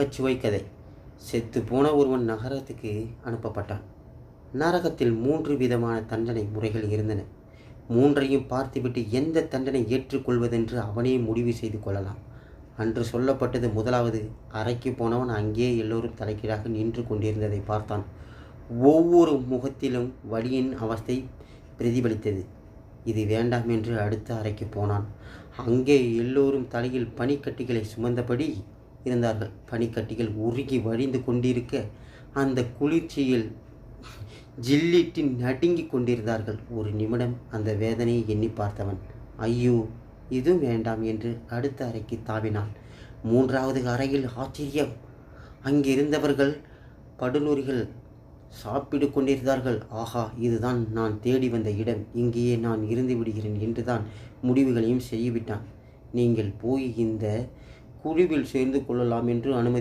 நகைச்சுவை கதை. செத்துப்போன ஒருவன் நகரத்துக்கு அனுப்பப்பட்டான். நரகத்தில் 3 விதமான தண்டனை முறைகள் இருந்தன. மூன்றையும் பார்த்துவிட்டு எந்த தண்டனை ஏற்றுக்கொள்வதென்று அவனே முடிவு செய்து கொள்ளலாம். அன்று சொல்லப்பட்டது. முதலாவது, அறைக்கு போனவன் அங்கே எல்லோரும் தலைகீழாக நின்று கொண்டிருந்ததை பார்த்தான். ஒவ்வொரு முகத்திலும் வலியின் அவஸ்தை பிரதிபலித்தது. இது வேண்டாம் என்று அடுத்த அறைக்கு போனான். அங்கே எல்லோரும் தலையில் பனிக்கட்டிகளை சுமந்தபடி இருந்தார்கள். பனிக்கட்டிகள் உருகி வழிந்து கொண்டிருக்க அந்த குளிர்ச்சியில் ஜில்லிட்டு நடுங்கிக் கொண்டிருந்தார்கள். ஒரு நிமிடம் அந்த வேதனையை எண்ணி பார்த்தவன், ஐயோ இதுவும் வேண்டாம் என்று அடுத்த அறைக்கு தாவினான். 3வது அறையில் ஆச்சரியம். அங்கிருந்தவர்கள் படுநூறிகள் சாப்பிட்டு கொண்டிருந்தார்கள். ஆஹா, இதுதான் நான் தேடி வந்த இடம், இங்கேயே நான் இருந்து விடுகிறேன் என்றுதான் முடிவுகளையும் செய்துவிட்டான். நீங்கள் போய் இந்த குழுவில் சேர்ந்து கொள்ளலாம் என்று அனுமதி